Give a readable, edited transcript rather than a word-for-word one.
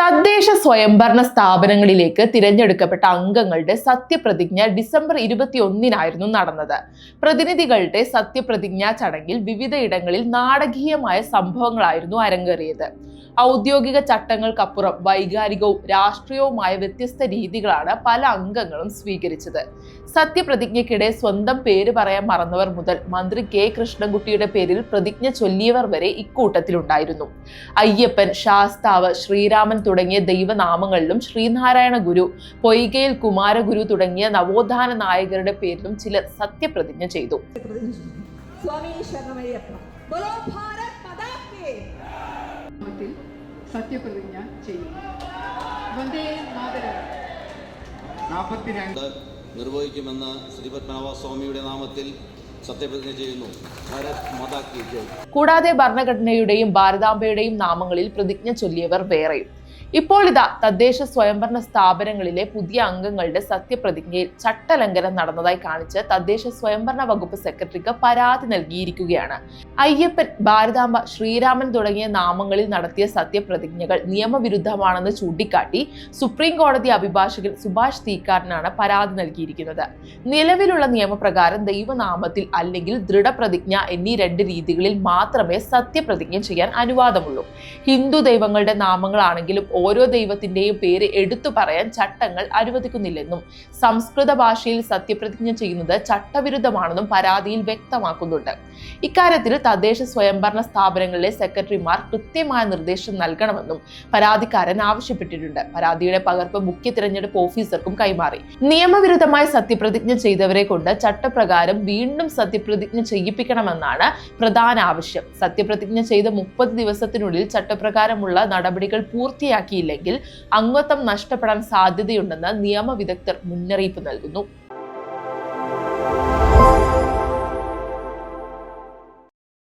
തദ്ദേശ സ്വയംഭരണ സ്ഥാപനങ്ങളിലേക്ക് തിരഞ്ഞെടുക്കപ്പെട്ട അംഗങ്ങളുടെ സത്യപ്രതിജ്ഞ ഡിസംബർ 21-നായിരുന്നു നടന്നത്. പ്രതിനിധികളുടെ സത്യപ്രതിജ്ഞാ ചടങ്ങിൽ വിവിധയിടങ്ങളിൽ നാടകീയമായ സംഭവങ്ങളായിരുന്നു അരങ്ങേറിയത്. ഔദ്യോഗിക ചട്ടങ്ങൾക്കപ്പുറം വൈകാരികവും രാഷ്ട്രീയവുമായ വ്യത്യസ്ത രീതികളാണ് പല അംഗങ്ങളും സ്വീകരിച്ചത്. സത്യപ്രതിജ്ഞയ്ക്കിടെ സ്വന്തം പേര് പറയാൻ മറന്നവർ മുതൽ മന്ത്രി കെ കൃഷ്ണൻകുട്ടിയുടെ പേരിൽ പ്രതിജ്ഞ ചൊല്ലിയവർ വരെ ഇക്കൂട്ടത്തിലുണ്ടായിരുന്നു. അയ്യപ്പൻ, ശാസ്താവ്, ശ്രീരാമൻ തുടങ്ങിയ ദൈവനാമങ്ങളിലും ശ്രീനാരായണ ഗുരു, പൊയ്കയിൽ കുമാരഗുരു തുടങ്ങിയ നവോത്ഥാന നായകരുടെ പേരിലും ചിലർ സത്യപ്രതിജ്ഞ ചെയ്തു. സത്യപ്രതിജ്ഞ ചെയ്യും. നിർവഹിക്കുമെന്ന് ശ്രീ പത്മനാഭ സ്വാമിയുടെ നാമത്തിൽ സത്യപ്രതിജ്ഞ ചെയ്യുന്നു. ഭാരത് മാതാ കി ജയ്. കൂടാതെ ഭരണഘടനയുടെയും ഭാരതാംബയുടെയും നാമങ്ങളിൽ പ്രതിജ്ഞ ചൊല്ലിയവർ വേറെയും. ഇപ്പോൾ ഇതാ തദ്ദേശ സ്വയംഭരണ സ്ഥാപനങ്ങളിലെ പുതിയ അംഗങ്ങളുടെ സത്യപ്രതിജ്ഞയിൽ ചട്ടലംഘനം നടന്നതായി കാണിച്ച് തദ്ദേശ സ്വയംഭരണ വകുപ്പ് സെക്രട്ടറിക്ക് പരാതി നൽകിയിരിക്കുകയാണ്. അയ്യപ്പൻ, ഭാരതാംബ, ശ്രീരാമൻ തുടങ്ങിയ നാമങ്ങളിൽ നടത്തിയ സത്യപ്രതിജ്ഞകൾ നിയമവിരുദ്ധമാണെന്ന് ചൂണ്ടിക്കാട്ടി സുപ്രീം കോടതി അഭിഭാഷകൻ സുഭാഷ് തീക്കാരനാണ് പരാതി നൽകിയിരിക്കുന്നത്. നിലവിലുള്ള നിയമപ്രകാരം ദൈവനാമത്തിൽ അല്ലെങ്കിൽ ദൃഢപ്രതിജ്ഞ എന്നീ രണ്ട് രീതികളിൽ മാത്രമേ സത്യപ്രതിജ്ഞ ചെയ്യാൻ അനുവാദമുള്ളൂ. ഹിന്ദു ദൈവങ്ങളുടെ നാമങ്ങളാണെങ്കിലും ഓരോ ദൈവത്തിന്റെയും പേര് എടുത്തു പറയാൻ ചട്ടങ്ങൾ അനുവദിക്കുന്നില്ലെന്നും സംസ്കൃത ഭാഷയിൽ സത്യപ്രതിജ്ഞ ചെയ്യുന്നത് ചട്ടവിരുദ്ധമാണെന്നും പരാതിയിൽ വ്യക്തമാക്കുന്നുണ്ട്. ഇക്കാര്യത്തിൽ തദ്ദേശ സ്വയംഭരണ സ്ഥാപനങ്ങളിലെ സെക്രട്ടറിമാർ കൃത്യമായ നിർദ്ദേശം നൽകണമെന്നും പരാതിക്കാരൻ ആവശ്യപ്പെട്ടിട്ടുണ്ട്. പരാതിയുടെ പകർപ്പ് മുഖ്യ തിരഞ്ഞെടുപ്പ് ഓഫീസർക്കും കൈമാറി. നിയമവിരുദ്ധമായി സത്യപ്രതിജ്ഞ ചെയ്തവരെ കൊണ്ട് ചട്ടപ്രകാരം വീണ്ടും സത്യപ്രതിജ്ഞ ചെയ്യിപ്പിക്കണമെന്നാണ് പ്രധാന ആവശ്യം. സത്യപ്രതിജ്ഞ ചെയ്ത 30 ദിവസത്തിനുള്ളിൽ ചട്ടപ്രകാരമുള്ള നടപടികൾ പൂർത്തിയാക്കിയില്ലെങ്കിൽ അംഗത്വം നഷ്ടപ്പെടാൻ സാധ്യതയുണ്ടെന്ന് നിയമവിദഗ്ധർ മുന്നറിയിപ്പ് നൽകുന്നു.